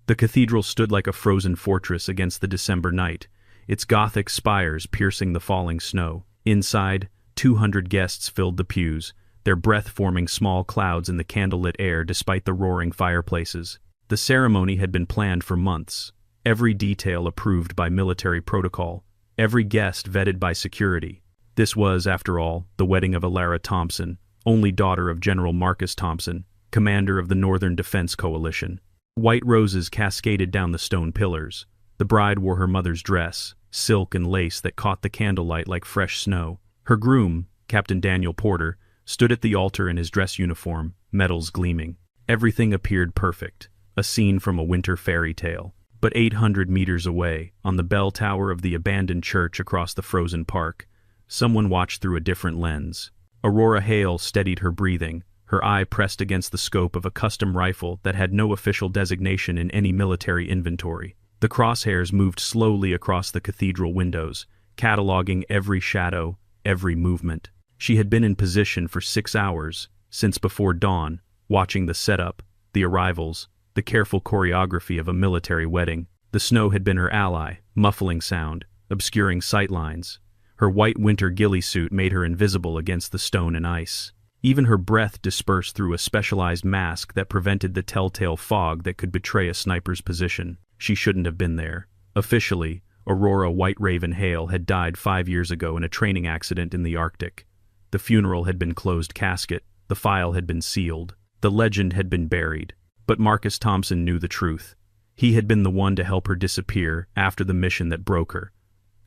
The cathedral stood like a frozen fortress against the December night, its Gothic spires piercing the falling snow. Inside, 200 guests filled the pews, their breath forming small clouds in the candlelit air despite the roaring fireplaces. The ceremony had been planned for months, every detail approved by military protocol, every guest vetted by security. This was, after all, the wedding of Alara Thompson, only daughter of General Marcus Thompson, commander of the Northern Defense Coalition. White roses cascaded down the stone pillars. The bride wore her mother's dress, silk and lace that caught the candlelight like fresh snow. Her groom, Captain Daniel Porter, stood at the altar in his dress uniform, medals gleaming. Everything appeared perfect, a scene from a winter fairy tale. But 800 meters away, on the bell tower of the abandoned church across the frozen park, someone watched through a different lens. Aurora Hale steadied her breathing, her eye pressed against the scope of a custom rifle that had no official designation in any military inventory. The crosshairs moved slowly across the cathedral windows, cataloging every shadow, every movement. She had been in position for 6 hours, since before dawn, watching the setup, the arrivals, the careful choreography of a military wedding. The snow had been her ally, muffling sound, obscuring sightlines. Her white winter ghillie suit made her invisible against the stone and ice. Even her breath dispersed through a specialized mask that prevented the telltale fog that could betray a sniper's position. She shouldn't have been there. Officially, Aurora White Raven Hale had died 5 years ago in a training accident in the Arctic. The funeral had been closed casket, the file had been sealed, the legend had been buried. But Marcus Thompson knew the truth. He had been the one to help her disappear after the mission that broke her,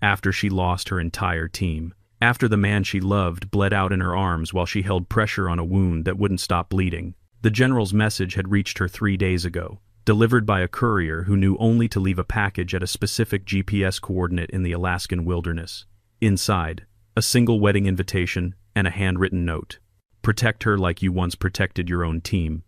after she lost her entire team, after the man she loved bled out in her arms while she held pressure on a wound that wouldn't stop bleeding. The general's message had reached her 3 days ago, delivered by a courier who knew only to leave a package at a specific GPS coordinate in the Alaskan wilderness. Inside, a single wedding invitation and a handwritten note. Protect her like you once protected your own team.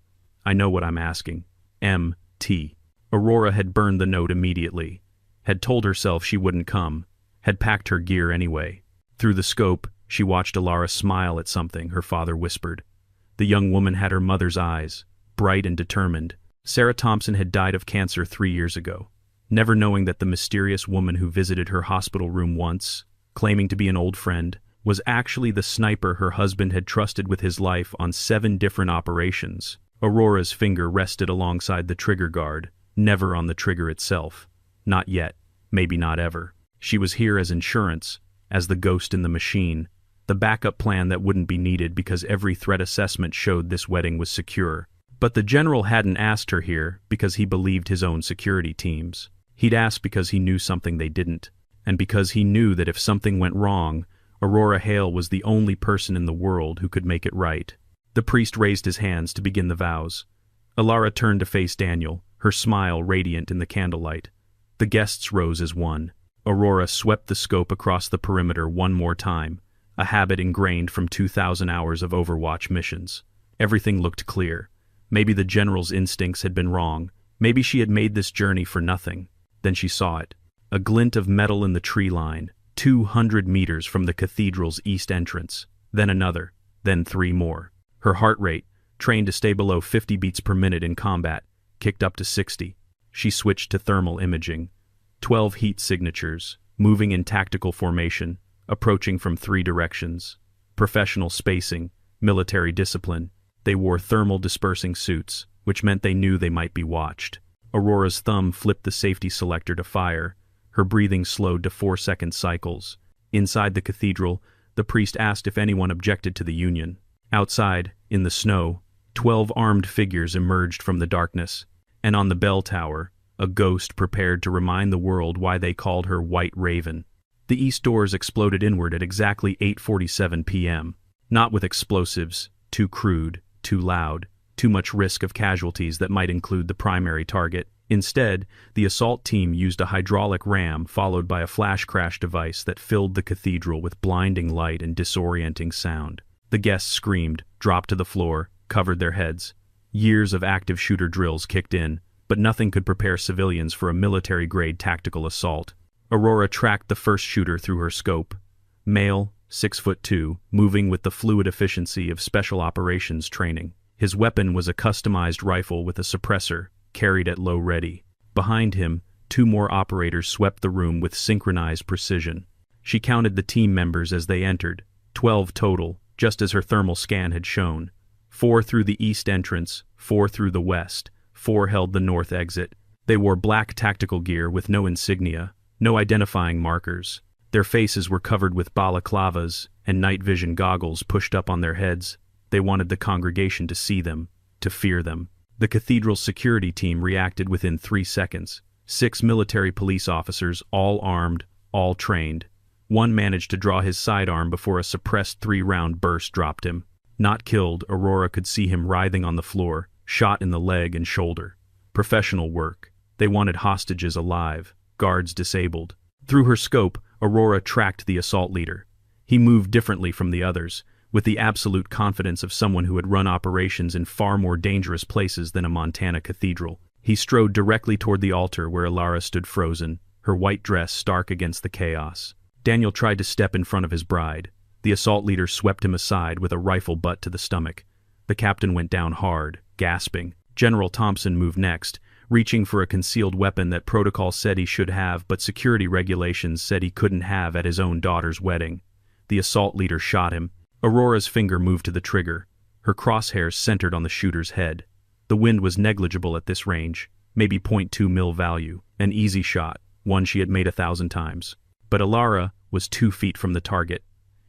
I know what I'm asking. M.T. Aurora had burned the note immediately, had told herself she wouldn't come, had packed her gear anyway. Through the scope, she watched Alara smile at something her father whispered. The young woman had her mother's eyes, bright and determined. Sarah Thompson had died of cancer 3 years ago, never knowing that the mysterious woman who visited her hospital room once, claiming to be an old friend, was actually the sniper her husband had trusted with his life on 7 different operations. Aurora's finger rested alongside the trigger guard, never on the trigger itself. Not yet, maybe not ever. She was here as insurance, as the ghost in the machine, the backup plan that wouldn't be needed because every threat assessment showed this wedding was secure. But the general hadn't asked her here because he believed his own security teams. He'd asked because he knew something they didn't, and because he knew that if something went wrong, Aurora Hale was the only person in the world who could make it right. The priest raised his hands to begin the vows. Alara turned to face Daniel, her smile radiant in the candlelight. The guests rose as one. Aurora swept the scope across the perimeter one more time, a habit ingrained from 2,000 hours of Overwatch missions. Everything looked clear. Maybe the general's instincts had been wrong. Maybe she had made this journey for nothing. Then she saw it. A glint of metal in the tree line, 200 meters from the cathedral's east entrance. Then another, then 3 more. Her heart rate, trained to stay below 50 beats per minute in combat, kicked up to 60. She switched to thermal imaging. 12 heat signatures, moving in tactical formation, approaching from 3 directions. Professional spacing, military discipline. They wore thermal dispersing suits, which meant they knew they might be watched. Aurora's thumb flipped the safety selector to fire. Her breathing slowed to 4-second cycles. Inside the cathedral, the priest asked if anyone objected to the union. Outside, in the snow, 12 armed figures emerged from the darkness, and on the bell tower, a ghost prepared to remind the world why they called her White Raven. The east doors exploded inward at exactly 8:47 p.m., not with explosives, too crude, too loud, too much risk of casualties that might include the primary target. Instead, the assault team used a hydraulic ram followed by a flash crash device that filled the cathedral with blinding light and disorienting sound. The guests screamed, dropped to the floor, covered their heads. Years of active shooter drills kicked in, but nothing could prepare civilians for a military-grade tactical assault. Aurora tracked the first shooter through her scope. Male, 6'2", moving with the fluid efficiency of special operations training. His weapon was a customized rifle with a suppressor, carried at low ready. Behind him, 2 more operators swept the room with synchronized precision. She counted the team members as they entered, 12 total, just as her thermal scan had shown. 4 through the east entrance, 4 through the west, 4 held the north exit. They wore black tactical gear with no insignia, no identifying markers. Their faces were covered with balaclavas and night vision goggles pushed up on their heads. They wanted the congregation to see them, to fear them. The cathedral's security team reacted within 3 seconds. 6 military police officers, all armed, all trained. One managed to draw his sidearm before a suppressed 3-round burst dropped him. Not killed, Aurora could see him writhing on the floor, shot in the leg and shoulder. Professional work. They wanted hostages alive, guards disabled. Through her scope, Aurora tracked the assault leader. He moved differently from the others, with the absolute confidence of someone who had run operations in far more dangerous places than a Montana cathedral. He strode directly toward the altar where Alara stood frozen, her white dress stark against the chaos. Daniel tried to step in front of his bride. The assault leader swept him aside with a rifle butt to the stomach. The captain went down hard, gasping. General Thompson moved next, reaching for a concealed weapon that protocol said he should have, but security regulations said he couldn't have at his own daughter's wedding. The assault leader shot him. Aurora's finger moved to the trigger. Her crosshairs centered on the shooter's head. The wind was negligible at this range, maybe .2 mil value, an easy shot, one she had made 1,000 times. But Alara was 2 feet from the target,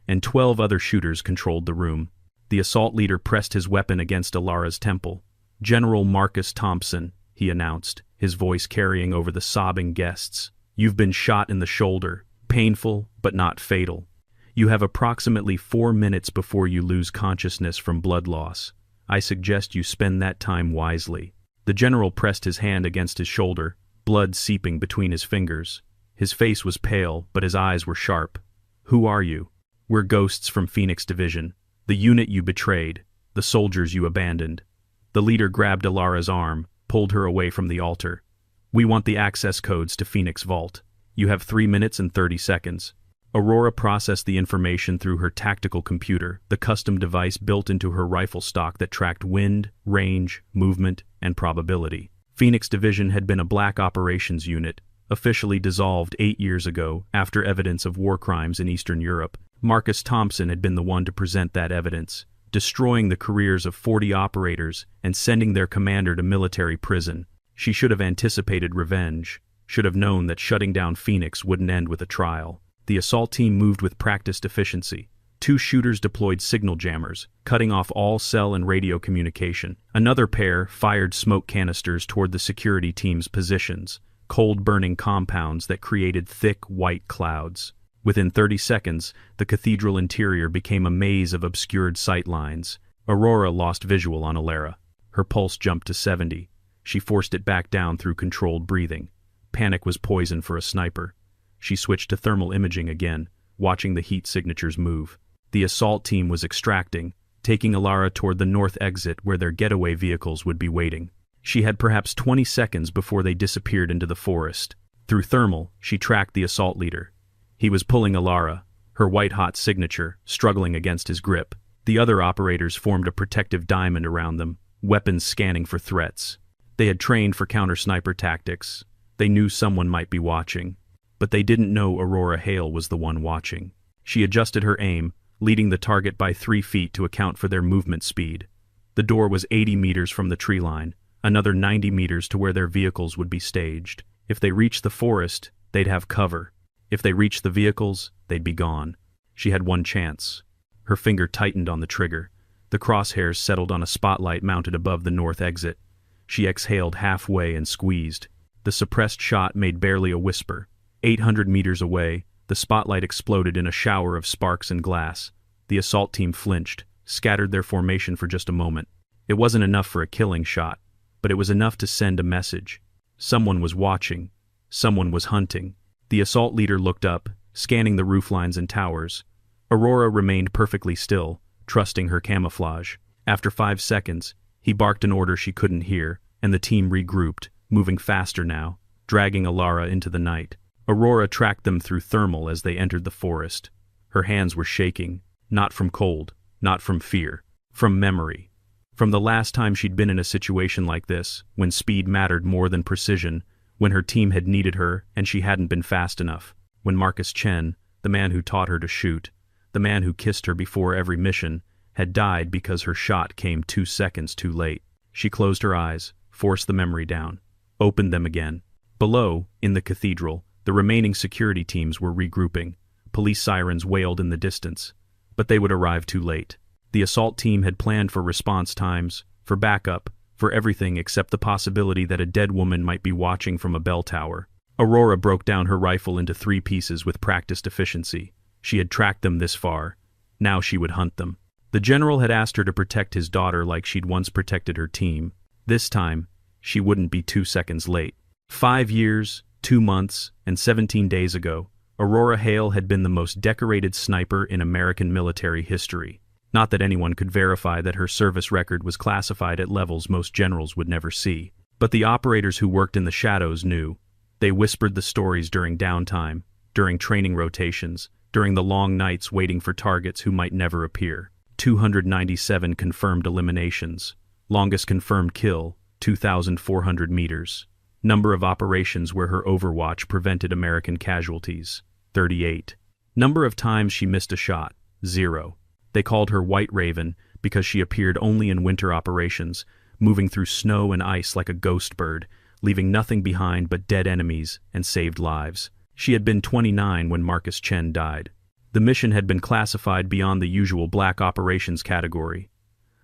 and 12 other shooters controlled the room. The assault leader pressed his weapon against Alara's temple. "General Marcus Thompson," he announced, his voice carrying over the sobbing guests. "You've been shot in the shoulder, painful but not fatal. You have approximately 4 minutes before you lose consciousness from blood loss. I suggest you spend that time wisely." The general pressed his hand against his shoulder, blood seeping between his fingers. His face was pale, but his eyes were sharp. "Who are you?" "We're ghosts from Phoenix Division, the unit you betrayed, the soldiers you abandoned." The leader grabbed Alara's arm, pulled her away from the altar. "We want the access codes to Phoenix Vault. You have 3 minutes and 30 seconds. Aurora processed the information through her tactical computer, the custom device built into her rifle stock that tracked wind, range, movement, and probability. Phoenix Division had been a black operations unit, officially dissolved 8 years ago after evidence of war crimes in Eastern Europe. Marcus Thompson had been the one to present that evidence, destroying the careers of 40 operators and sending their commander to military prison. She should have anticipated revenge, should have known that shutting down Phoenix wouldn't end with a trial. The assault team moved with practiced efficiency. 2 shooters deployed signal jammers, cutting off all cell and radio communication. Another pair fired smoke canisters toward the security team's positions, cold-burning compounds that created thick, white clouds. Within 30 seconds, the cathedral interior became a maze of obscured sight lines. Aurora lost visual on Alara. Her pulse jumped to 70. She forced it back down through controlled breathing. Panic was poison for a sniper. She switched to thermal imaging again, watching the heat signatures move. The assault team was extracting, taking Alara toward the north exit where their getaway vehicles would be waiting. She had perhaps 20 seconds before they disappeared into the forest. Through thermal, she tracked the assault leader. He was pulling Alara, her white-hot signature, struggling against his grip. The other operators formed a protective diamond around them, weapons scanning for threats. They had trained for counter-sniper tactics. They knew someone might be watching. But they didn't know Aurora Hale was the one watching. She adjusted her aim, leading the target by 3 feet to account for their movement speed. The door was 80 meters from the tree line, another 90 meters to where their vehicles would be staged. If they reached the forest, they'd have cover. If they reached the vehicles, they'd be gone. She had one chance. Her finger tightened on the trigger. The crosshairs settled on a spotlight mounted above the north exit. She exhaled halfway and squeezed. The suppressed shot made barely a whisper. 800 meters away, the spotlight exploded in a shower of sparks and glass. The assault team flinched, scattered their formation for just a moment. It wasn't enough for a killing shot, but it was enough to send a message. Someone was watching. Someone was hunting. The assault leader looked up, scanning the rooflines and towers. Aurora remained perfectly still, trusting her camouflage. After 5 seconds, he barked an order she couldn't hear, and the team regrouped, moving faster now, dragging Alara into the night. Aurora tracked them through thermal as they entered the forest. Her hands were shaking, not from cold, not from fear, from memory. From the last time she'd been in a situation like this, when speed mattered more than precision, when her team had needed her and she hadn't been fast enough, when Marcus Chen, the man who taught her to shoot, the man who kissed her before every mission, had died because her shot came 2 seconds too late. She closed her eyes, forced the memory down, opened them again. Below, in the cathedral, the remaining security teams were regrouping. Police sirens wailed in the distance, but they would arrive too late. The assault team had planned for response times, for backup, for everything except the possibility that a dead woman might be watching from a bell tower. Aurora broke down her rifle into 3 pieces with practiced efficiency. She had tracked them this far. Now she would hunt them. The general had asked her to protect his daughter like she'd once protected her team. This time, she wouldn't be 2 seconds late. 5 years, 2 months, and 17 days ago, Aurora Hale had been the most decorated sniper in American military history. Not that anyone could verify that her service record was classified at levels most generals would never see. But the operators who worked in the shadows knew. They whispered the stories during downtime, during training rotations, during the long nights waiting for targets who might never appear. 297 confirmed eliminations. Longest confirmed kill, 2,400 meters. Number of operations where her overwatch prevented American casualties, 38. Number of times she missed a shot, 0. They called her White Raven because she appeared only in winter operations, moving through snow and ice like a ghost bird, leaving nothing behind but dead enemies and saved lives. She had been 29 when Marcus Chen died. The mission had been classified beyond the usual black operations category.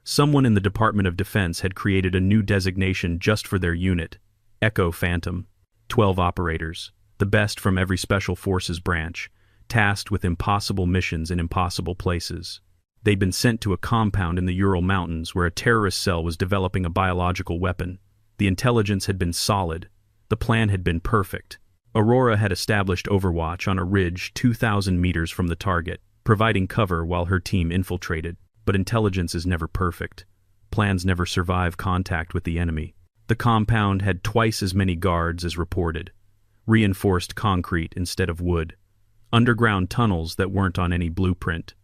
Someone in the Department of Defense had created a new designation just for their unit, Echo Phantom. 12 operators, the best from every Special Forces branch, tasked with impossible missions in impossible places. They'd been sent to a compound in the Ural Mountains where a terrorist cell was developing a biological weapon. The intelligence had been solid. The plan had been perfect. Aurora had established overwatch on a ridge 2,000 meters from the target, providing cover while her team infiltrated. But intelligence is never perfect. Plans never survive contact with the enemy. The compound had twice as many guards as reported. Reinforced concrete instead of wood. Underground tunnels that weren't on any blueprint.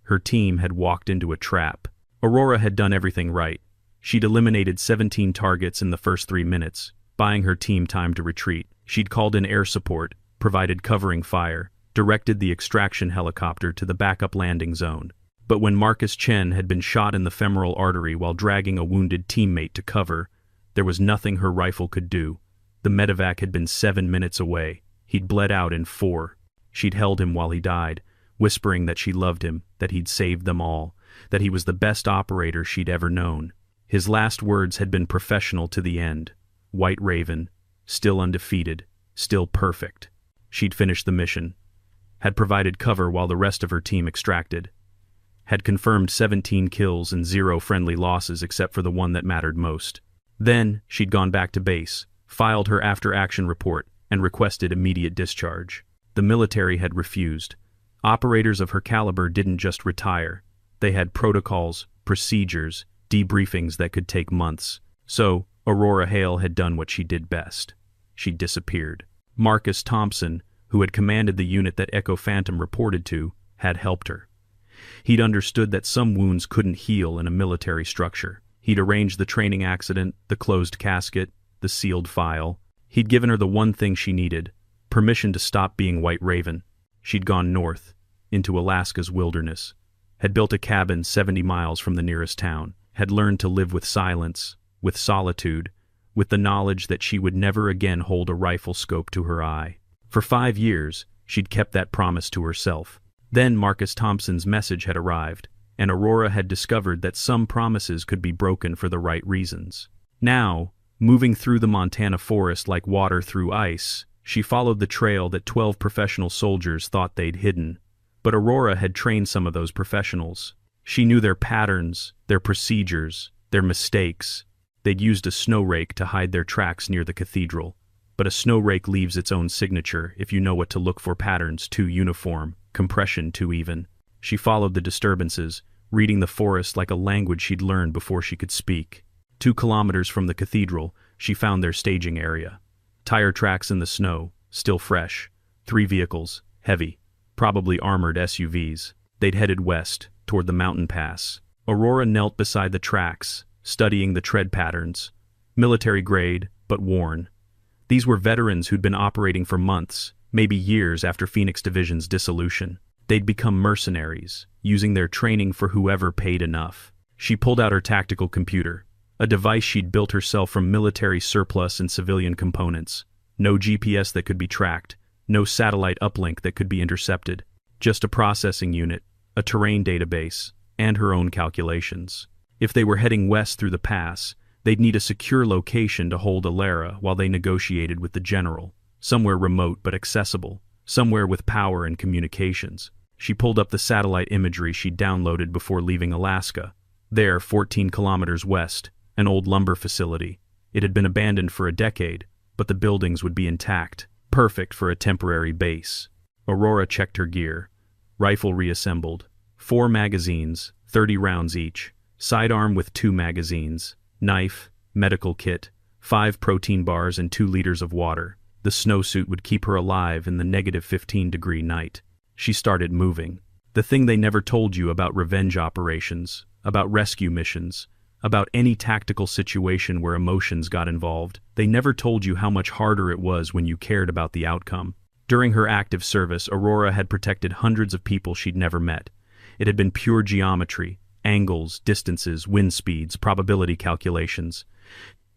Her team had walked into a trap. Aurora had done everything right. She'd eliminated 17 targets in the first 3 minutes, buying her team time to retreat. She'd called in air support, provided covering fire, directed the extraction helicopter to the backup landing zone. But when Marcus Chen had been shot in the femoral artery while dragging a wounded teammate to cover, there was nothing her rifle could do. The medevac had been 7 minutes away. He'd bled out in 4. She'd held him while he died, whispering that she loved him, that he'd saved them all, that he was the best operator she'd ever known. His last words had been professional to the end. White Raven, still undefeated, still perfect. She'd finished the mission, had provided cover while the rest of her team extracted, had confirmed 17 kills and 0 friendly losses except for the one that mattered most. Then, she'd gone back to base, filed her after-action report, and requested immediate discharge. The military had refused. Operators of her caliber didn't just retire. They had protocols, procedures, debriefings that could take months. So, Aurora Hale had done what she did best. She disappeared. Marcus Thompson, who had commanded the unit that Echo Phantom reported to, had helped her. He'd understood that some wounds couldn't heal in a military structure. He'd arranged the training accident, the closed casket, the sealed file. He'd given her the one thing she needed, permission to stop being White Raven. She'd gone north, into Alaska's wilderness, had built a cabin 70 miles from the nearest town, had learned to live with silence, with solitude, with the knowledge that she would never again hold a rifle scope to her eye. For 5 years, she'd kept that promise to herself. Then Marcus Thompson's message had arrived, and Aurora had discovered that some promises could be broken for the right reasons. Now, moving through the Montana forest like water through ice, she followed the trail that 12 professional soldiers thought they'd hidden. But Aurora had trained some of those professionals. She knew their patterns, their procedures, their mistakes. They'd used a snow rake to hide their tracks near the cathedral. But a snow rake leaves its own signature if you know what to look for: patterns too uniform, compression too even. She followed the disturbances, reading the forest like a language she'd learned before she could speak. 2 kilometers from the cathedral, she found their staging area. Tire tracks in the snow, still fresh. 3 vehicles, heavy, probably armored SUVs. They'd headed west, toward the mountain pass. Aurora knelt beside the tracks, studying the tread patterns. Military grade, but worn. These were veterans who'd been operating for months, maybe years after Phoenix Division's dissolution. They'd become mercenaries, using their training for whoever paid enough. She pulled out her tactical computer, a device she'd built herself from military surplus and civilian components. No GPS that could be tracked, no satellite uplink that could be intercepted. Just a processing unit, a terrain database, and her own calculations. If they were heading west through the pass, they'd need a secure location to hold Alara while they negotiated with the general. Somewhere remote but accessible, somewhere with power and communications. She pulled up the satellite imagery she'd downloaded before leaving Alaska. There, 14 kilometers west, an old lumber facility. It had been abandoned for a decade, but the buildings would be intact, perfect for a temporary base. Aurora checked her gear. Rifle reassembled. 4 magazines, 30 rounds each. Sidearm with 2 magazines. Knife, medical kit, 5 protein bars and 2 liters of water. The snowsuit would keep her alive in the -15-degree night. She started moving. The thing they never told you about revenge operations, about rescue missions, about any tactical situation where emotions got involved. They never told you how much harder it was when you cared about the outcome. During her active service, Aurora had protected hundreds of people she'd never met. It had been pure geometry, angles, distances, wind speeds, probability calculations.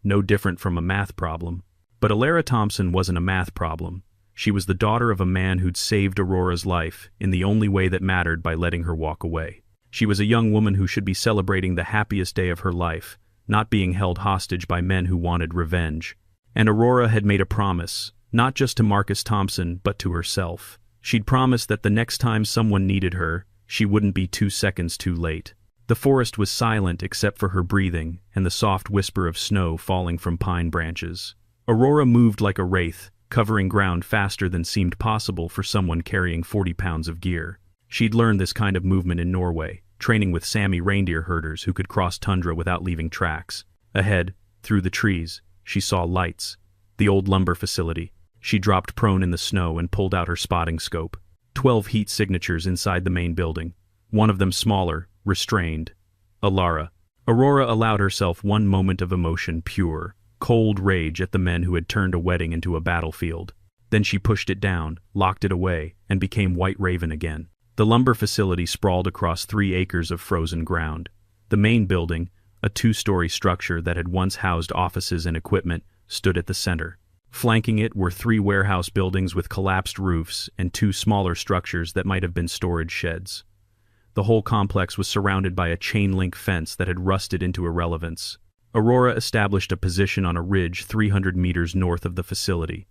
No different from a math problem. But Alara Thompson wasn't a math problem. She was the daughter of a man who'd saved Aurora's life in the only way that mattered, by letting her walk away. She was a young woman who should be celebrating the happiest day of her life, not being held hostage by men who wanted revenge. And Aurora had made a promise, not just to Marcus Thompson, but to herself. She'd promised that the next time someone needed her, she wouldn't be 2 seconds too late. The forest was silent except for her breathing and the soft whisper of snow falling from pine branches. Aurora moved like a wraith, covering ground faster than seemed possible for someone carrying 40 pounds of gear. She'd learned this kind of movement in Norway, training with Sami reindeer herders who could cross tundra without leaving tracks. Ahead, through the trees, she saw lights. The old lumber facility. She dropped prone in the snow and pulled out her spotting scope. 12 heat signatures inside the main building. One of them smaller, restrained. Alara. Aurora allowed herself one moment of emotion, pure, cold rage at the men who had turned a wedding into a battlefield. Then she pushed it down, locked it away, and became White Raven again. The lumber facility sprawled across 3 acres of frozen ground. The main building, a 2-story structure that had once housed offices and equipment, stood at the center. Flanking it were 3 warehouse buildings with collapsed roofs and 2 smaller structures that might have been storage sheds. The whole complex was surrounded by a chain-link fence that had rusted into irrelevance. Aurora established a position on a ridge 300 meters north of the facility.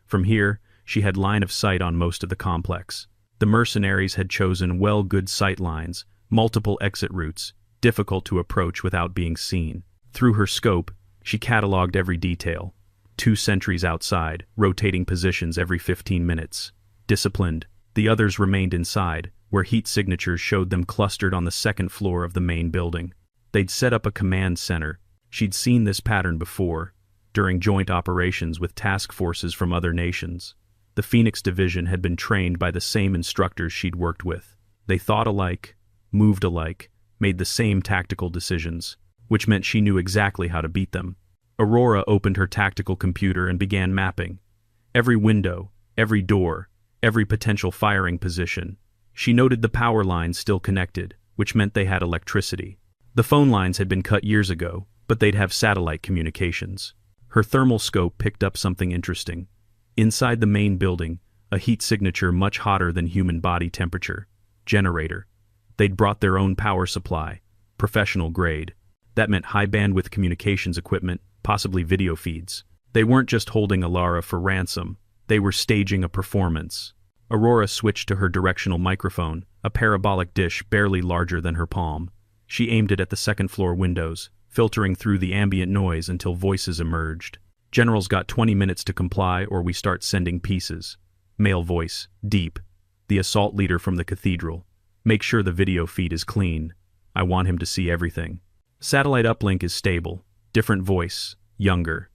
From here, she had line of sight on most of the complex. The mercenaries had chosen good sight lines, multiple exit routes, difficult to approach without being seen. Through her scope, she cataloged every detail. 2 sentries outside, rotating positions every 15 minutes. Disciplined, the others remained inside, where heat signatures showed them clustered on the 2nd floor of the main building. They'd set up a command center. She'd seen this pattern before, during joint operations with task forces from other nations. The Phoenix Division had been trained by the same instructors she'd worked with. They thought alike, moved alike, made the same tactical decisions, which meant she knew exactly how to beat them. Aurora opened her tactical computer and began mapping. Every window, every door, every potential firing position. She noted the power lines still connected, which meant they had electricity. The phone lines had been cut years ago, but they'd have satellite communications. Her thermal scope picked up something interesting. Inside the main building, a heat signature much hotter than human body temperature. Generator. They'd brought their own power supply, professional grade. That meant high-bandwidth communications equipment, possibly video feeds. They weren't just holding Alara for ransom. They were staging a performance. Aurora switched to her directional microphone, a parabolic dish barely larger than her palm. She aimed it at the 2nd floor windows, filtering through the ambient noise until voices emerged. General's got 20 minutes to comply or we start sending pieces. Male voice, deep. The assault leader from the cathedral. Make sure the video feed is clean. I want him to see everything. Satellite uplink is stable. Different voice, younger.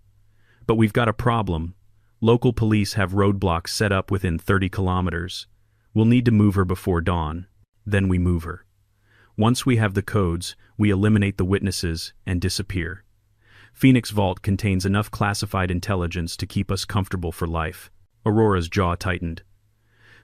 But we've got a problem. Local police have roadblocks set up within 30 kilometers. We'll need to move her before dawn. Then we move her. Once we have the codes, we eliminate the witnesses and disappear. Phoenix Vault contains enough classified intelligence to keep us comfortable for life. Aurora's jaw tightened.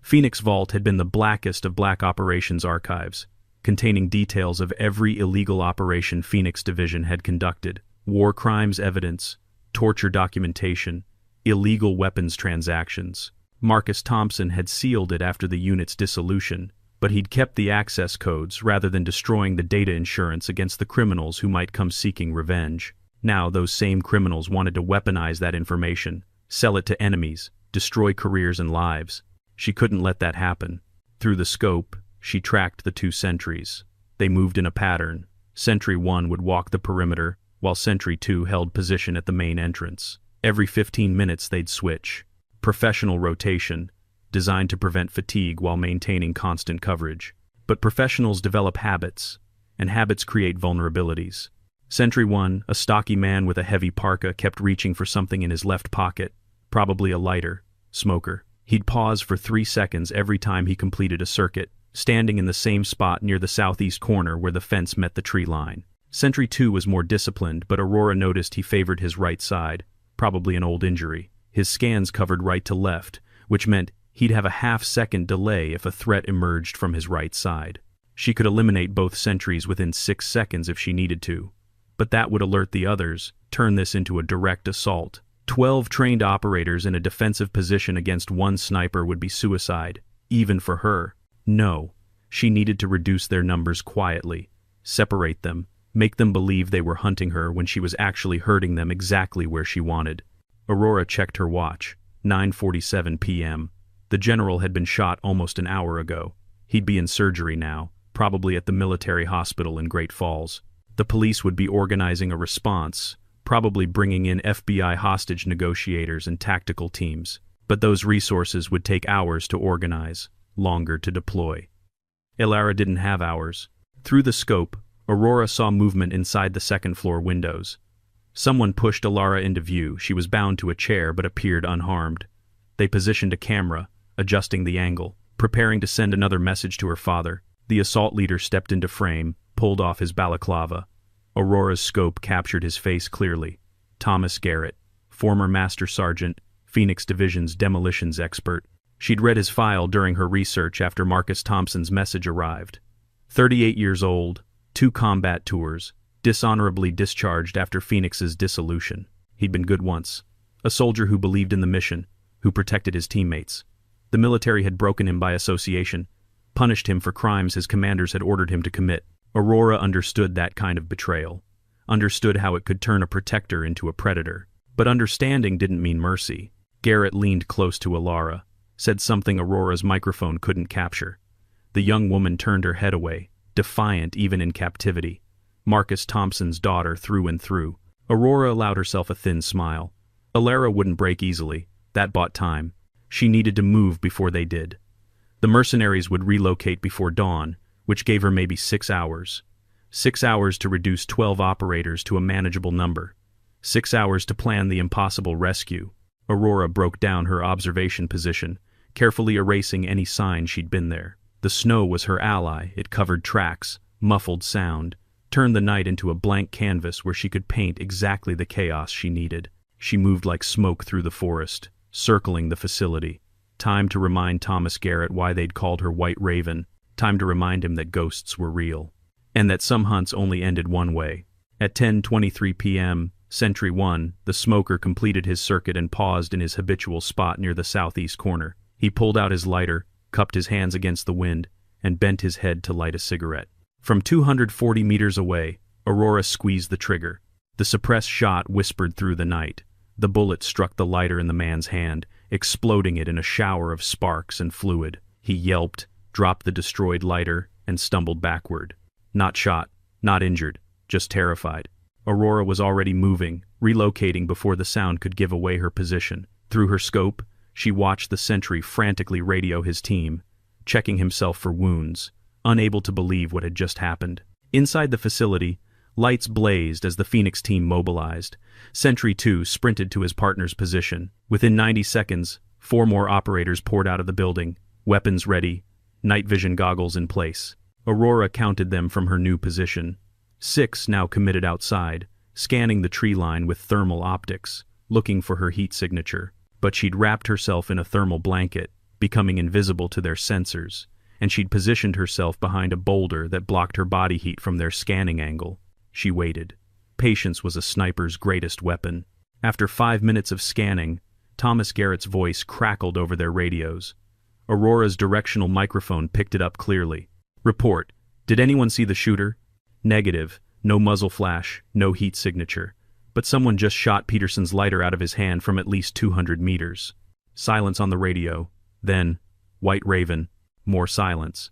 Phoenix Vault had been the blackest of black operations archives, containing details of every illegal operation Phoenix Division had conducted, war crimes evidence, torture documentation, illegal weapons transactions. Marcus Thompson had sealed it after the unit's dissolution, but he'd kept the access codes rather than destroying the data insurance against the criminals who might come seeking revenge. Now those same criminals wanted to weaponize that information, sell it to enemies, destroy careers and lives. She couldn't let that happen. Through the scope, she tracked the two sentries. They moved in a pattern. Sentry 1 would walk the perimeter, while Sentry 2 held position at the main entrance. Every 15 minutes they'd switch. Professional rotation, designed to prevent fatigue while maintaining constant coverage. But professionals develop habits, and habits create vulnerabilities. Sentry 1, a stocky man with a heavy parka, kept reaching for something in his left pocket, probably a lighter, smoker. He'd pause for 3 seconds every time he completed a circuit, standing in the same spot near the southeast corner where the fence met the tree line. Sentry 2 was more disciplined, but Aurora noticed he favored his right side, probably an old injury. His scans covered right to left, which meant he'd have a half-second delay if a threat emerged from his right side. She could eliminate both sentries within 6 seconds if she needed to, but that would alert the others, turn this into a direct assault. 12 trained operators in a defensive position against one sniper would be suicide, even for her. No, she needed to reduce their numbers quietly, separate them, make them believe they were hunting her when she was actually hurting them exactly where she wanted. Aurora checked her watch. 9:47 p.m. The general had been shot almost an hour ago. He'd be in surgery now, probably at the military hospital in Great Falls. The police would be organizing a response, probably bringing in FBI hostage negotiators and tactical teams. But those resources would take hours to organize, longer to deploy. Elara didn't have hours. Through the scope, Aurora saw movement inside the second-floor windows. Someone pushed Elara into view. She was bound to a chair but appeared unharmed. They positioned a camera, adjusting the angle, preparing to send another message to her father. The assault leader stepped into frame, pulled off his balaclava. Aurora's scope captured his face clearly. Thomas Garrett, former Master Sergeant, Phoenix Division's demolitions expert. She'd read his file during her research after Marcus Thompson's message arrived. 38 years old, 2 combat tours, dishonorably discharged after Phoenix's dissolution. He'd been good once. A soldier who believed in the mission, who protected his teammates. The military had broken him by association, punished him for crimes his commanders had ordered him to commit. Aurora understood that kind of betrayal, understood how it could turn a protector into a predator. But understanding didn't mean mercy. Garrett leaned close to Elara, said something Aurora's microphone couldn't capture. The young woman turned her head away, defiant even in captivity. Marcus Thompson's daughter through and through. Aurora allowed herself a thin smile. Elara wouldn't break easily. That bought time. She needed to move before they did. The mercenaries would relocate before dawn, which gave her maybe 6 hours. 6 hours to reduce 12 operators to a manageable number. 6 hours to plan the impossible rescue. Aurora broke down her observation position, carefully erasing any sign she'd been there. The snow was her ally. It covered tracks, muffled sound, turned the night into a blank canvas where she could paint exactly the chaos she needed. She moved like smoke through the forest, circling the facility. Time to remind Thomas Garrett why they'd called her White Raven. Time to remind him that ghosts were real. And that some hunts only ended one way. At 10:23 p.m., Sentry 1, the smoker, completed his circuit and paused in his habitual spot near the southeast corner. He pulled out his lighter, cupped his hands against the wind, and bent his head to light a cigarette. From 240 meters away, Aurora squeezed the trigger. The suppressed shot whispered through the night. The bullet struck the lighter in the man's hand, exploding it in a shower of sparks and fluid. He yelped, dropped the destroyed lighter, and stumbled backward. Not shot, not injured, just terrified. Aurora was already moving, relocating before the sound could give away her position. Through her scope, she watched the sentry frantically radio his team, checking himself for wounds, unable to believe what had just happened. Inside the facility, lights blazed as the Phoenix team mobilized. Sentry 2 sprinted to his partner's position. Within 90 seconds, 4 more operators poured out of the building, weapons ready, night vision goggles in place. Aurora counted them from her new position. 6 now committed outside, scanning the tree line with thermal optics, looking for her heat signature. But she'd wrapped herself in a thermal blanket, becoming invisible to their sensors, and she'd positioned herself behind a boulder that blocked her body heat from their scanning angle. She waited. Patience was a sniper's greatest weapon. After 5 minutes of scanning, Thomas Garrett's voice crackled over their radios. Aurora's directional microphone picked it up clearly. "Report. Did anyone see the shooter?" "Negative. No muzzle flash, no heat signature. But someone just shot Peterson's lighter out of his hand from at least 200 meters." Silence on the radio. Then, White Raven. More silence.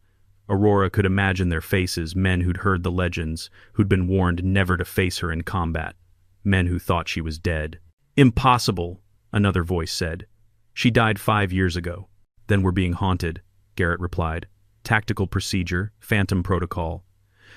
Aurora could imagine their faces, men who'd heard the legends, who'd been warned never to face her in combat. Men who thought she was dead. "Impossible," another voice said. "She died 5 years ago." "Then we're being haunted," Garrett replied. "Tactical procedure, phantom protocol.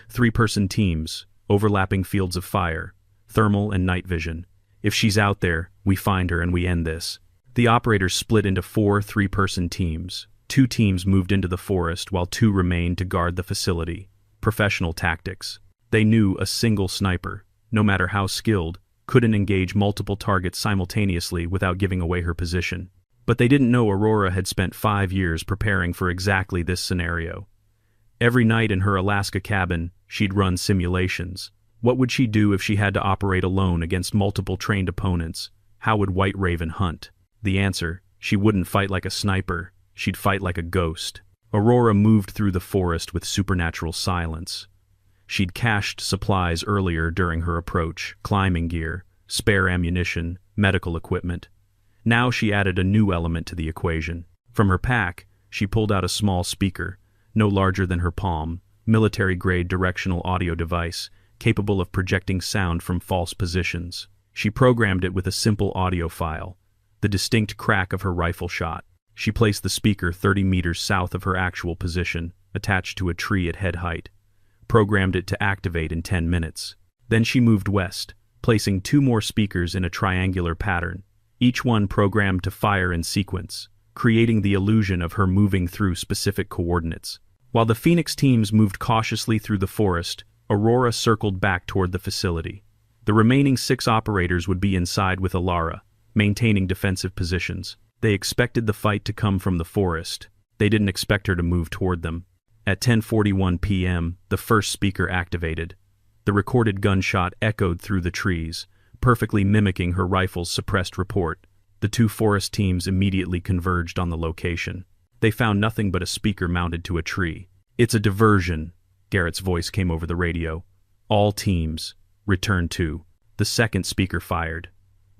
3-person teams, overlapping fields of fire, thermal and night vision. If she's out there, we find her and we end this." The operators split into 4 3-person teams. 2 teams moved into the forest while 2 remained to guard the facility. Professional tactics. They knew a single sniper, no matter how skilled, couldn't engage multiple targets simultaneously without giving away her position. But they didn't know Aurora had spent 5 years preparing for exactly this scenario. Every night in her Alaska cabin, she'd run simulations. What would she do if she had to operate alone against multiple trained opponents? How would White Raven hunt? The answer: she wouldn't fight like a sniper. She'd fight like a ghost. Aurora moved through the forest with supernatural silence. She'd cached supplies earlier during her approach: climbing gear, spare ammunition, medical equipment. Now she added a new element to the equation. From her pack, she pulled out a small speaker, no larger than her palm, military-grade directional audio device, capable of projecting sound from false positions. She programmed it with a simple audio file, the distinct crack of her rifle shot. She placed the speaker 30 meters south of her actual position, attached to a tree at head height, programmed it to activate in 10 minutes. Then she moved west, placing 2 more speakers in a triangular pattern, each one programmed to fire in sequence, creating the illusion of her moving through specific coordinates. While the Phoenix teams moved cautiously through the forest, Aurora circled back toward the facility. The remaining 6 operators would be inside with Alara, maintaining defensive positions. They expected the fight to come from the forest. They didn't expect her to move toward them. At 10:41 p.m., the first speaker activated. The recorded gunshot echoed through the trees, perfectly mimicking her rifle's suppressed report. The 2 forest teams immediately converged on the location. They found nothing but a speaker mounted to a tree. "It's a diversion," Garrett's voice came over the radio. "All teams, return to." The second speaker fired.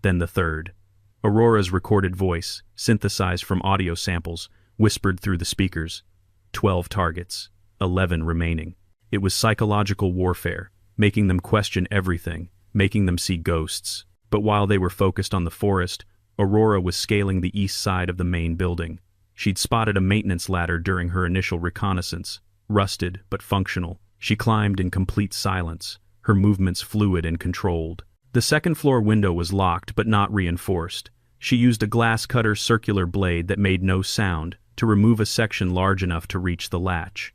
Then the third. Aurora's recorded voice, synthesized from audio samples, whispered through the speakers. 12 targets, 11 remaining. It was psychological warfare, making them question everything, making them see ghosts. But while they were focused on the forest, Aurora was scaling the east side of the main building. She'd spotted a maintenance ladder during her initial reconnaissance, rusted but functional. She climbed in complete silence, her movements fluid and controlled. The second-floor window was locked but not reinforced. She used a glass-cutter circular blade that made no sound to remove a section large enough to reach the latch.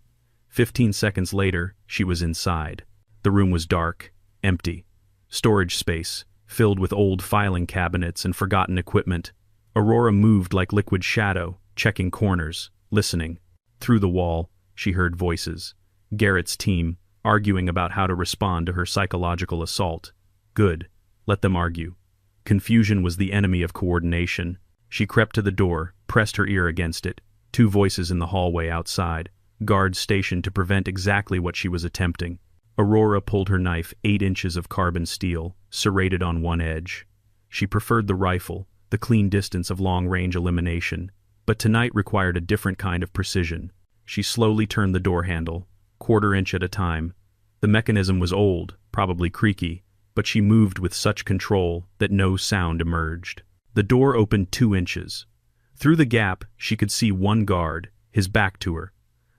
15 seconds later, she was inside. The room was dark, empty. Storage space, filled with old filing cabinets and forgotten equipment. Aurora moved like liquid shadow, checking corners, listening. Through the wall, she heard voices. Garrett's team, arguing about how to respond to her psychological assault. Good. Let them argue. Confusion was the enemy of coordination. She crept to the door, pressed her ear against it. 2 voices in the hallway outside, guards stationed to prevent exactly what she was attempting. Aurora pulled her knife 8 inches of carbon steel, serrated on one edge. She preferred the rifle, the clean distance of long-range elimination, but tonight required a different kind of precision. She slowly turned the door handle, 1/4 inch at a time. The mechanism was old, probably creaky, but she moved with such control that no sound emerged. The door opened 2 inches. Through the gap, she could see one guard, his back to her.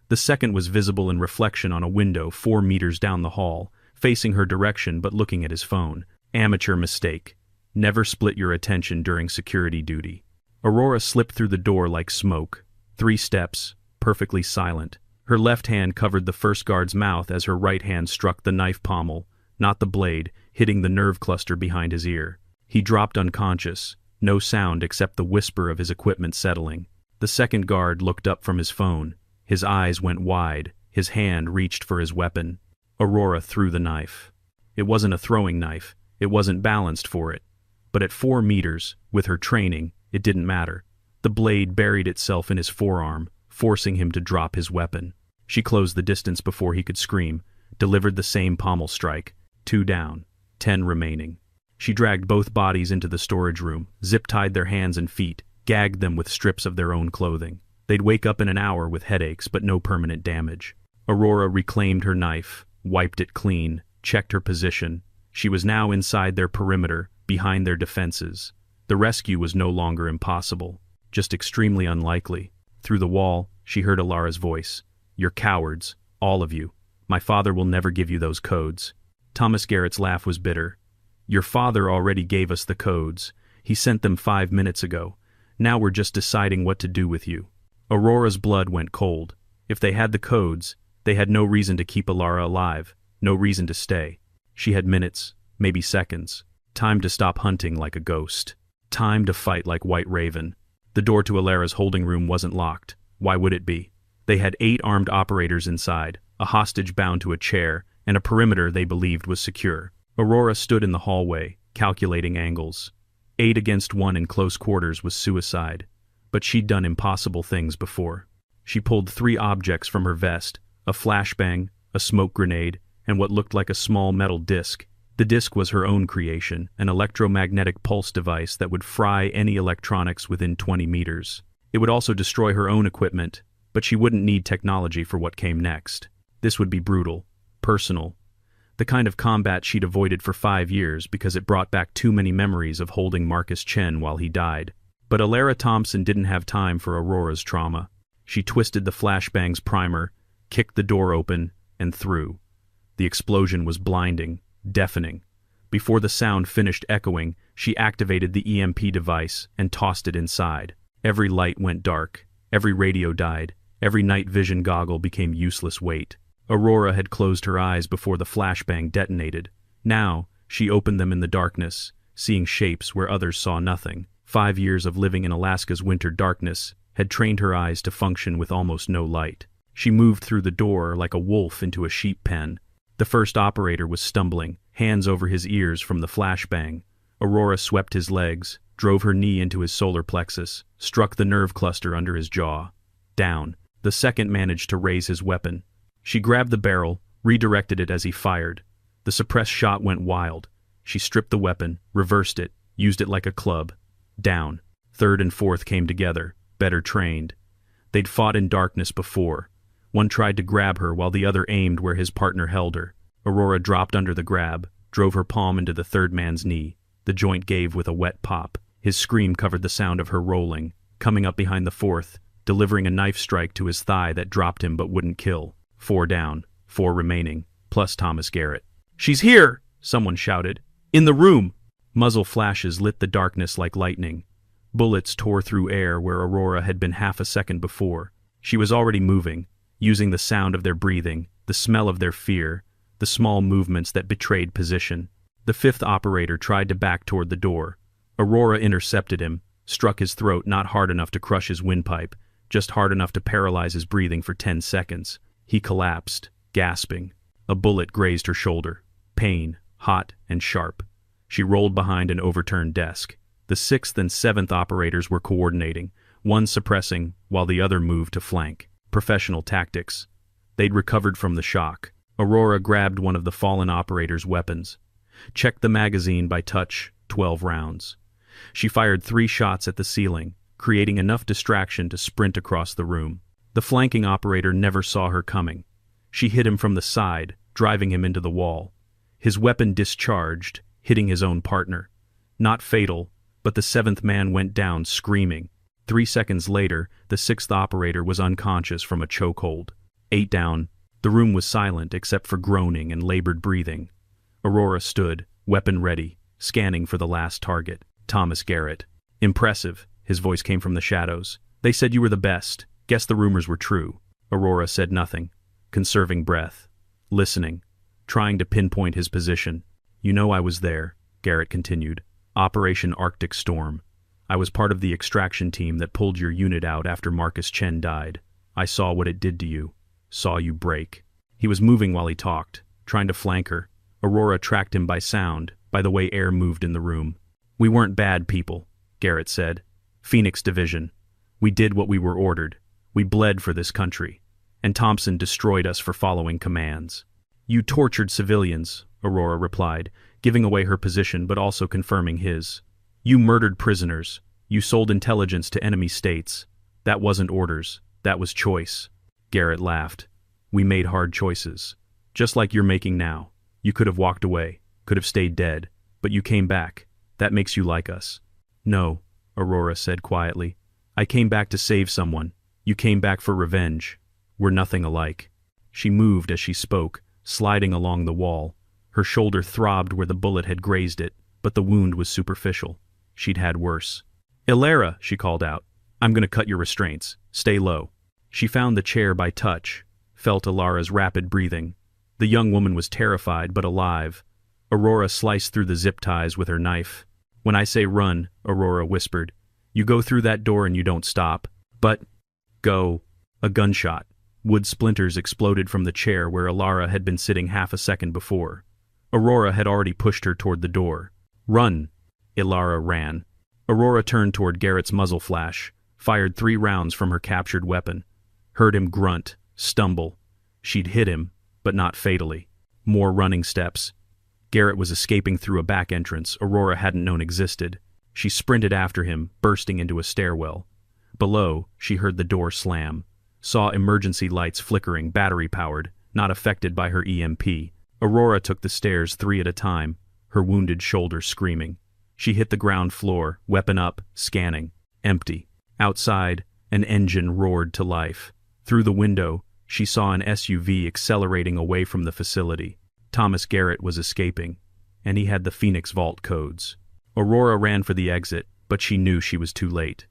The second was visible in reflection on a window 4 meters down the hall, facing her direction but looking at his phone. Amateur mistake. Never split your attention during security duty. Aurora slipped through the door like smoke. 3 steps, perfectly silent. Her left hand covered the first guard's mouth as her right hand struck the knife pommel, not the blade, hitting the nerve cluster behind his ear. He dropped unconscious, no sound except the whisper of his equipment settling. The second guard looked up from his phone. His eyes went wide, his hand reached for his weapon. Aurora threw the knife. It wasn't a throwing knife, it wasn't balanced for it. But at 4 meters, with her training, it didn't matter. The blade buried itself in his forearm, forcing him to drop his weapon. She closed the distance before he could scream, delivered the same pommel strike. 2 down, 10 remaining. She dragged both bodies into the storage room, zip-tied their hands and feet, gagged them with strips of their own clothing. They'd wake up in an hour with headaches but no permanent damage. Aurora reclaimed her knife, wiped it clean, checked her position. She was now inside their perimeter, behind their defenses. The rescue was no longer impossible, just extremely unlikely. Through the wall, she heard Alara's voice. "You're cowards, all of you. My father will never give you those codes." Thomas Garrett's laugh was bitter. "Your father already gave us the codes. He sent them 5 minutes ago. Now we're just deciding what to do with you." Aurora's blood went cold. If they had the codes, they had no reason to keep Alara alive, no reason to stay. She had minutes, maybe seconds. Time to stop hunting like a ghost. Time to fight like White Raven. The door to Alara's holding room wasn't locked. Why would it be? They had 8 armed operators inside, a hostage bound to a chair, and a perimeter they believed was secure. Aurora stood in the hallway, calculating angles. 8 against 1 in close quarters was suicide, but she'd done impossible things before. She pulled 3 objects from her vest, a flashbang, a smoke grenade, and what looked like a small metal disc. The disc was her own creation, an electromagnetic pulse device that would fry any electronics within 20 meters. It would also destroy her own equipment, but she wouldn't need technology for what came next. This would be brutal, personal, the kind of combat she'd avoided for 5 years because it brought back too many memories of holding Marcus Chen while he died. But Alara Thompson didn't have time for Aurora's trauma. She twisted the flashbang's primer, kicked the door open, and threw. The explosion was blinding, deafening. Before the sound finished echoing, she activated the EMP device and tossed it inside. Every light went dark, every radio died, every night vision goggle became useless weight. Aurora had closed her eyes before the flashbang detonated. Now, she opened them in the darkness, seeing shapes where others saw nothing. 5 years of living in Alaska's winter darkness had trained her eyes to function with almost no light. She moved through the door like a wolf into a sheep pen. The first operator was stumbling, hands over his ears from the flashbang. Aurora swept his legs, drove her knee into his solar plexus, struck the nerve cluster under his jaw. Down. The second managed to raise his weapon. She grabbed the barrel, redirected it as he fired. The suppressed shot went wild. She stripped the weapon, reversed it, used it like a club. Down. Third and fourth came together, better trained. They'd fought in darkness before. One tried to grab her while the other aimed where his partner held her. Aurora dropped under the grab, drove her palm into the third man's knee. The joint gave with a wet pop. His scream covered the sound of her rolling, coming up behind the fourth, delivering a knife strike to his thigh that dropped him but wouldn't kill. 4 down, 4 remaining, plus Thomas Garrett. "She's here!" someone shouted. "In the room!" Muzzle flashes lit the darkness like lightning. Bullets tore through air where Aurora had been half a second before. She was already moving, using the sound of their breathing, the smell of their fear, the small movements that betrayed position. The fifth operator tried to back toward the door. Aurora intercepted him, struck his throat not hard enough to crush his windpipe, just hard enough to paralyze his breathing for 10 seconds. He collapsed, gasping. A bullet grazed her shoulder. Pain, hot and sharp. She rolled behind an overturned desk. The 6th and 7th operators were coordinating, one suppressing while the other moved to flank. Professional tactics. They'd recovered from the shock. Aurora grabbed one of the fallen operator's weapons. Checked the magazine by touch, 12 rounds. She fired 3 shots at the ceiling, creating enough distraction to sprint across the room. The flanking operator never saw her coming. She hit him from the side, driving him into the wall. His weapon discharged, hitting his own partner. Not fatal, but the 7th man went down screaming. 3 seconds later, the 6th operator was unconscious from a chokehold. 8 down. The room was silent except for groaning and labored breathing. Aurora stood, weapon ready, scanning for the last target. Thomas Garrett. "Impressive," his voice came from the shadows. "They said you were the best. Guess the rumors were true." Aurora said nothing, conserving breath, listening, trying to pinpoint his position. You know I was there, Garrett continued. Operation Arctic Storm. I was part of the extraction team that pulled your unit out after Marcus Chen died. I saw what it did to you. Saw you break. He was moving while he talked, trying to flank her. Aurora tracked him by sound, by the way air moved in the room. We weren't bad people, Garrett said. Phoenix Division. We did what we were ordered. We bled for this country. And Thompson destroyed us for following commands. You tortured civilians, Aurora replied, giving away her position but also confirming his. You murdered prisoners. You sold intelligence to enemy states. That wasn't orders. That was choice. Garrett laughed. We made hard choices. Just like you're making now. You could have walked away, could have stayed dead, but you came back. That makes you like us. No, Aurora said quietly. I came back to save someone. You came back for revenge. We're nothing alike. She moved as she spoke, sliding along the wall. Her shoulder throbbed where the bullet had grazed it, but the wound was superficial. She'd had worse. Ilara, she called out. I'm going to cut your restraints. Stay low. She found the chair by touch, felt Ilara's rapid breathing. The young woman was terrified but alive. Aurora sliced through the zip ties with her knife. When I say run, Aurora whispered, you go through that door and you don't stop. But, go. A gunshot. Wood splinters exploded from the chair where Ilara had been sitting half a second before. Aurora had already pushed her toward the door. Run. Ilara ran. Aurora turned toward Garrett's muzzle flash, fired 3 rounds from her captured weapon. Heard him grunt, stumble. She'd hit him, but not fatally. More running steps. Garrett was escaping through a back entrance Aurora hadn't known existed. She sprinted after him, bursting into a stairwell. Below, she heard the door slam. Saw emergency lights flickering, battery-powered, not affected by her EMP. Aurora took the stairs 3 at a time, her wounded shoulder screaming. She hit the ground floor, weapon up, scanning. Empty. Outside, an engine roared to life. Through the window, she saw an SUV accelerating away from the facility. Thomas Garrett was escaping, and he had the Phoenix Vault codes. Aurora ran for the exit, but she knew she was too late.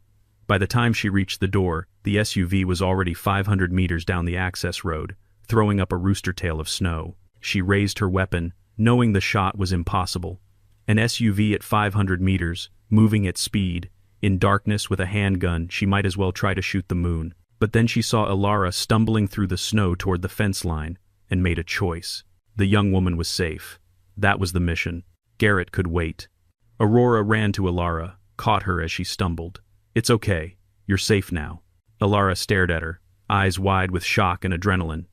By the time she reached the door, the SUV was already 500 meters down the access road, throwing up a rooster tail of snow. She raised her weapon, knowing the shot was impossible. An SUV at 500 meters, moving at speed. In darkness with a handgun, she might as well try to shoot the moon. But then she saw Ilara stumbling through the snow toward the fence line, and made a choice. The young woman was safe. That was the mission. Garrett could wait. Aurora ran to Ilara, caught her as she stumbled. It's okay. You're safe now. Ilara stared at her, eyes wide with shock and adrenaline.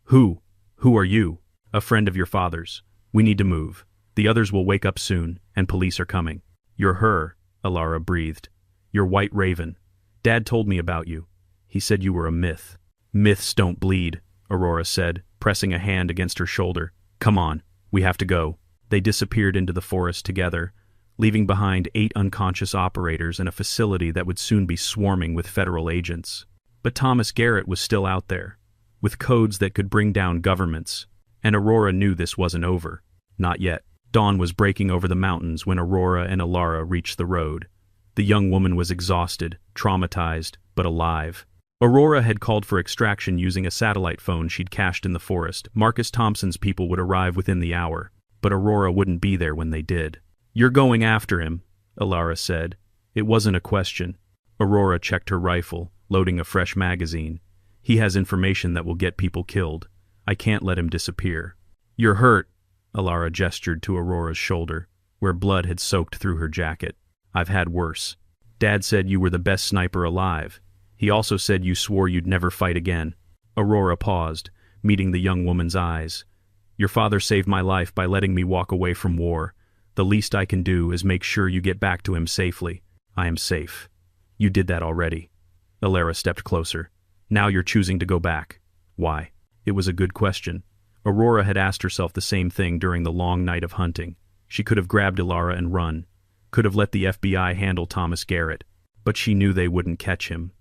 Who are you? A friend of your father's. We need to move. The others will wake up soon, and police are coming. You're her, Ilara breathed. You're White Raven. Dad told me about you. He said you were a myth. Myths don't bleed, Aurora said, pressing a hand against her shoulder. Come on, we have to go. They disappeared into the forest together, leaving behind 8 unconscious operators in a facility that would soon be swarming with federal agents. But Thomas Garrett was still out there, with codes that could bring down governments, and Aurora knew this wasn't over. Not yet. Dawn was breaking over the mountains when Aurora and Ilara reached the road. The young woman was exhausted, traumatized, but alive. Aurora had called for extraction using a satellite phone she'd cached in the forest. Marcus Thompson's people would arrive within the hour, but Aurora wouldn't be there when they did. You're going after him, Ilara said. It wasn't a question. Aurora checked her rifle, loading a fresh magazine. He has information that will get people killed. I can't let him disappear. You're hurt, Ilara gestured to Aurora's shoulder, where blood had soaked through her jacket. I've had worse. Dad said you were the best sniper alive. He also said you swore you'd never fight again. Aurora paused, meeting the young woman's eyes. Your father saved my life by letting me walk away from war. The least I can do is make sure you get back to him safely. I am safe. You did that already. Ilara stepped closer. Now you're choosing to go back. Why? It was a good question. Aurora had asked herself the same thing during the long night of hunting. She could have grabbed Ilara and run, could have let the FBI handle Thomas Garrett, but she knew they wouldn't catch him.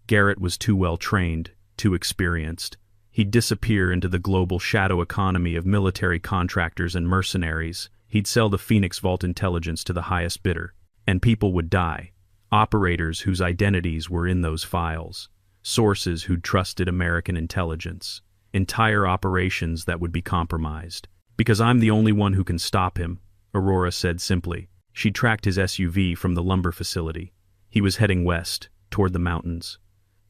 Garrett was too well trained, too experienced. He'd disappear into the global shadow economy of military contractors and mercenaries. He'd sell the Phoenix Vault intelligence to the highest bidder, and people would die. Operators whose identities were in those files. Sources who'd trusted American intelligence. Entire operations that would be compromised. Because I'm the only one who can stop him, Aurora said simply. She'd tracked his SUV from the lumber facility. He was heading west, toward the mountains.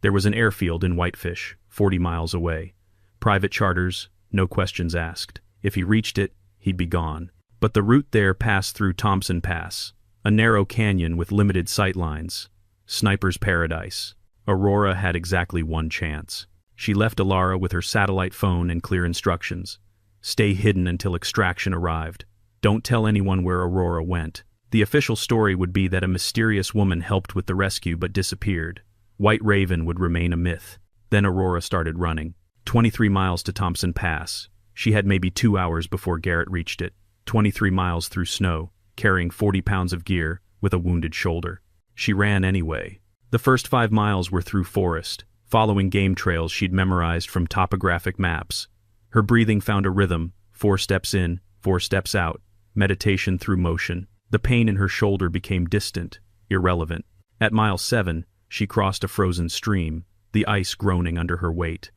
There was an airfield in Whitefish, 40 miles away. Private charters, no questions asked. If he reached it, he'd be gone. But the route there passed through Thompson Pass, a narrow canyon with limited sightlines. Sniper's paradise. Aurora had exactly one chance. She left Alara with her satellite phone and clear instructions. Stay hidden until extraction arrived. Don't tell anyone where Aurora went. The official story would be that a mysterious woman helped with the rescue but disappeared. White Raven would remain a myth. Then Aurora started running. 23 miles to Thompson Pass. She had maybe 2 hours before Garrett reached it. 23 miles through snow, carrying 40 pounds of gear, with a wounded shoulder. She ran anyway. The first 5 miles were through forest, following game trails she'd memorized from topographic maps. Her breathing found a rhythm, 4 steps in, 4 steps out, meditation through motion. The pain in her shoulder became distant, irrelevant. At mile 7, she crossed a frozen stream, the ice groaning under her weight.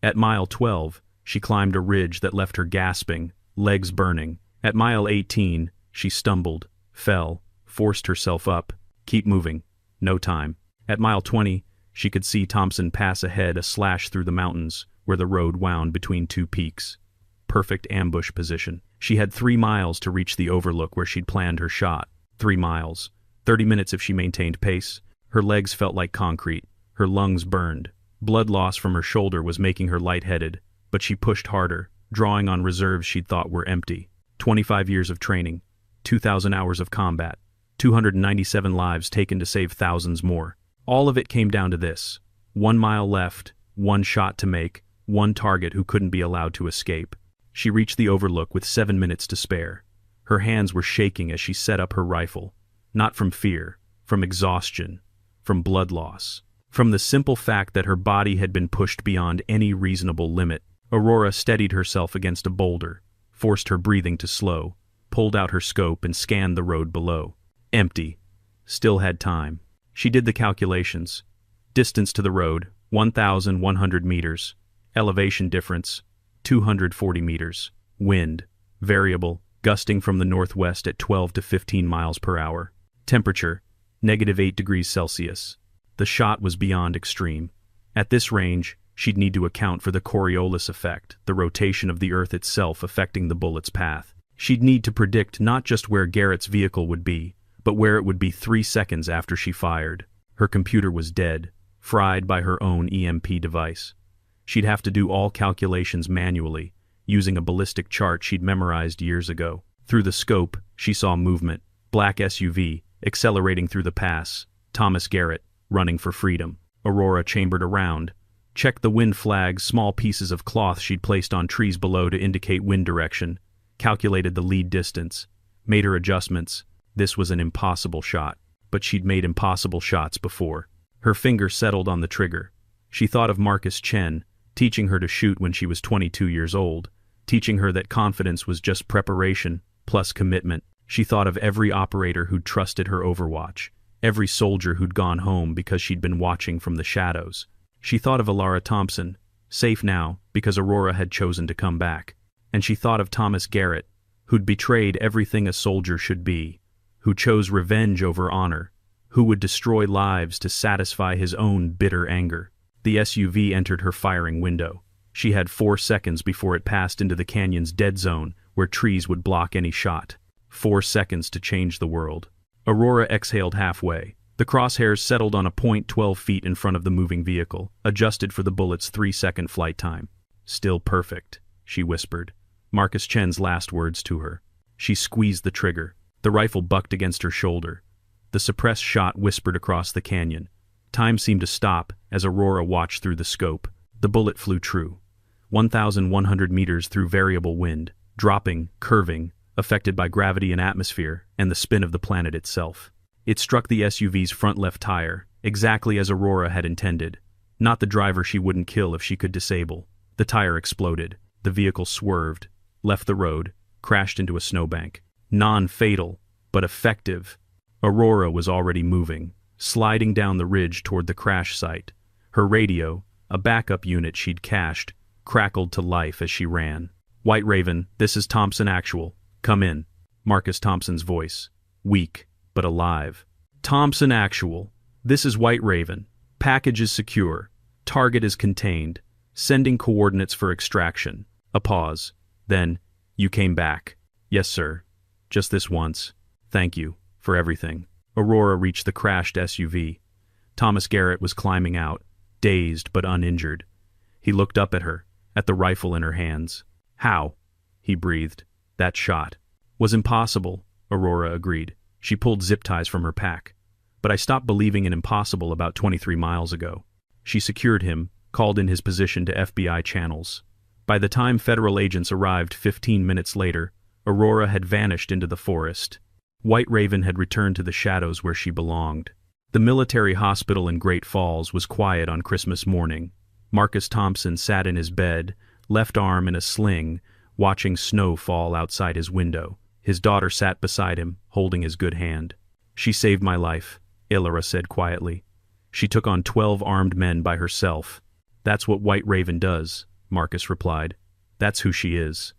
At mile 12, she climbed a ridge that left her gasping, legs burning. At mile 18, she stumbled, fell, forced herself up. Keep moving. No time. At mile 20, she could see Thompson Pass ahead, a slash through the mountains, where the road wound between 2 peaks. Perfect ambush position. She had 3 miles to reach the overlook where she'd planned her shot. 3 miles. 30 minutes if she maintained pace. Her legs felt like concrete. Her lungs burned. Blood loss from her shoulder was making her lightheaded, but she pushed harder, drawing on reserves she'd thought were empty. 25 years of training, 2,000 hours of combat, 297 lives taken to save thousands more. All of it came down to this. 1 mile left, 1 shot to make, 1 target who couldn't be allowed to escape. She reached the overlook with 7 minutes to spare. Her hands were shaking as she set up her rifle. Not from fear, from exhaustion, from blood loss, from the simple fact that her body had been pushed beyond any reasonable limit. Aurora steadied herself against a boulder, forced her breathing to slow, pulled out her scope and scanned the road below. Empty. Still had time. She did the calculations. Distance to the road, 1,100 meters. Elevation difference, 240 meters. Wind, variable, gusting from the northwest at 12 to 15 miles per hour. Temperature, -8 degrees Celsius. The shot was beyond extreme. At this range, she'd need to account for the Coriolis effect, the rotation of the Earth itself affecting the bullet's path. She'd need to predict not just where Garrett's vehicle would be, but where it would be 3 seconds after she fired. Her computer was dead, fried by her own EMP device. She'd have to do all calculations manually, using a ballistic chart she'd memorized years ago. Through the scope, she saw movement. Black SUV, accelerating through the pass. Thomas Garrett, running for freedom. Aurora chambered around, checked the wind flags, small pieces of cloth she'd placed on trees below to indicate wind direction, calculated the lead distance, made her adjustments. This was an impossible shot, but she'd made impossible shots before. Her finger settled on the trigger. She thought of Marcus Chen, teaching her to shoot when she was 22 years old, teaching her that confidence was just preparation plus commitment. She thought of every operator who'd trusted her Overwatch, every soldier who'd gone home because she'd been watching from the shadows. She thought of Alara Thompson, safe now because Aurora had chosen to come back. And she thought of Thomas Garrett, who'd betrayed everything a soldier should be, who chose revenge over honor, who would destroy lives to satisfy his own bitter anger. The SUV entered her firing window. She had 4 seconds before it passed into the canyon's dead zone, where trees would block any shot. 4 seconds to change the world. Aurora exhaled halfway. The crosshairs settled on a point 12 feet in front of the moving vehicle, adjusted for the bullet's 3-second flight time. Still perfect, she whispered. Marcus Chen's last words to her. She squeezed the trigger. The rifle bucked against her shoulder. The suppressed shot whispered across the canyon. Time seemed to stop as Aurora watched through the scope. The bullet flew true. 1,100 meters through variable wind, dropping, curving, affected by gravity and atmosphere, and the spin of the planet itself. It struck the SUV's front left tire, exactly as Aurora had intended. Not the driver she wouldn't kill if she could disable. The tire exploded. The vehicle swerved, left the road, crashed into a snowbank. Non-fatal, but effective. Aurora was already moving, sliding down the ridge toward the crash site. Her radio, a backup unit she'd cached, crackled to life as she ran. White Raven, this is Thompson Actual. Come in. Marcus Thompson's voice, weak but alive. Thompson Actual. This is White Raven. Package is secure. Target is contained. Sending coordinates for extraction. A pause. Then, you came back. Yes, sir. Just this once. Thank you for everything. Aurora reached the crashed SUV. Thomas Garrett was climbing out, dazed but uninjured. He looked up at her, at the rifle in her hands. How? He breathed. That shot. Was impossible, Aurora agreed. She pulled zip ties from her pack. But I stopped believing in impossible about 23 miles ago. She secured him, called in his position to FBI channels. By the time federal agents arrived 15 minutes later, Aurora had vanished into the forest. White Raven had returned to the shadows where she belonged. The military hospital in Great Falls was quiet on Christmas morning. Marcus Thompson sat in his bed, left arm in a sling, watching snow fall outside his window. His daughter sat beside him, holding his good hand. She saved my life, Illyra said quietly. She took on 12 armed men by herself. That's what White Raven does, Marcus replied. That's who she is.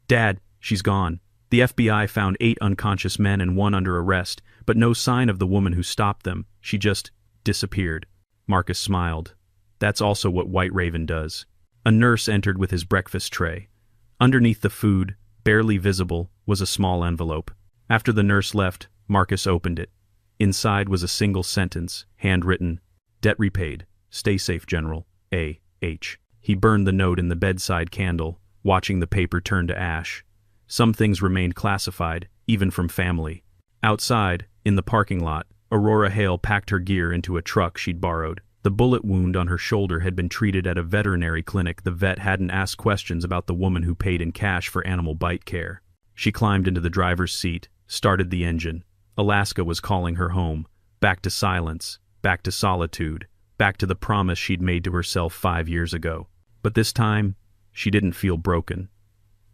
Dad, she's gone. The FBI found 8 unconscious men and 1 under arrest, but no sign of the woman who stopped them. She just disappeared. Marcus smiled. That's also what White Raven does. A nurse entered with his breakfast tray. Underneath the food, barely visible, was a small envelope. After the nurse left, Marcus opened it. Inside was a single sentence, handwritten, "Debt repaid. Stay safe, General. A.H." He burned the note in the bedside candle, watching the paper turn to ash. Some things remained classified, even from family. Outside, in the parking lot, Aurora Hale packed her gear into a truck she'd borrowed. The bullet wound on her shoulder had been treated at a veterinary clinic. The vet hadn't asked questions about the woman who paid in cash for animal bite care. She climbed into the driver's seat, started the engine. Alaska was calling her home, back to silence, back to solitude, back to the promise she'd made to herself 5 years ago. But this time, she didn't feel broken.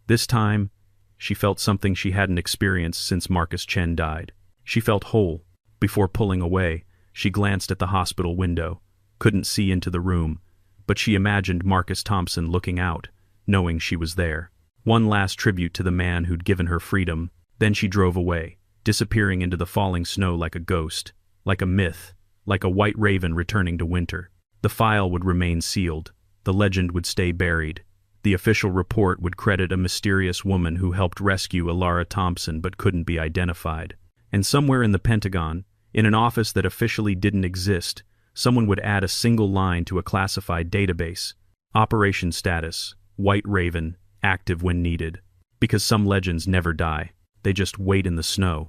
This time, she felt something she hadn't experienced since Marcus Chen died. She felt whole. Before pulling away, she glanced at the hospital window. Couldn't see into the room, but she imagined Marcus Thompson looking out, knowing she was there. One last tribute to the man who'd given her freedom. Then she drove away, disappearing into the falling snow like a ghost, like a myth, like a white raven returning to winter. The file would remain sealed. The legend would stay buried. The official report would credit a mysterious woman who helped rescue Illyra Thompson but couldn't be identified. And somewhere in the Pentagon, in an office that officially didn't exist, someone would add a single line to a classified database. Operation status, White Raven, active when needed. Because some legends never die. They just wait in the snow.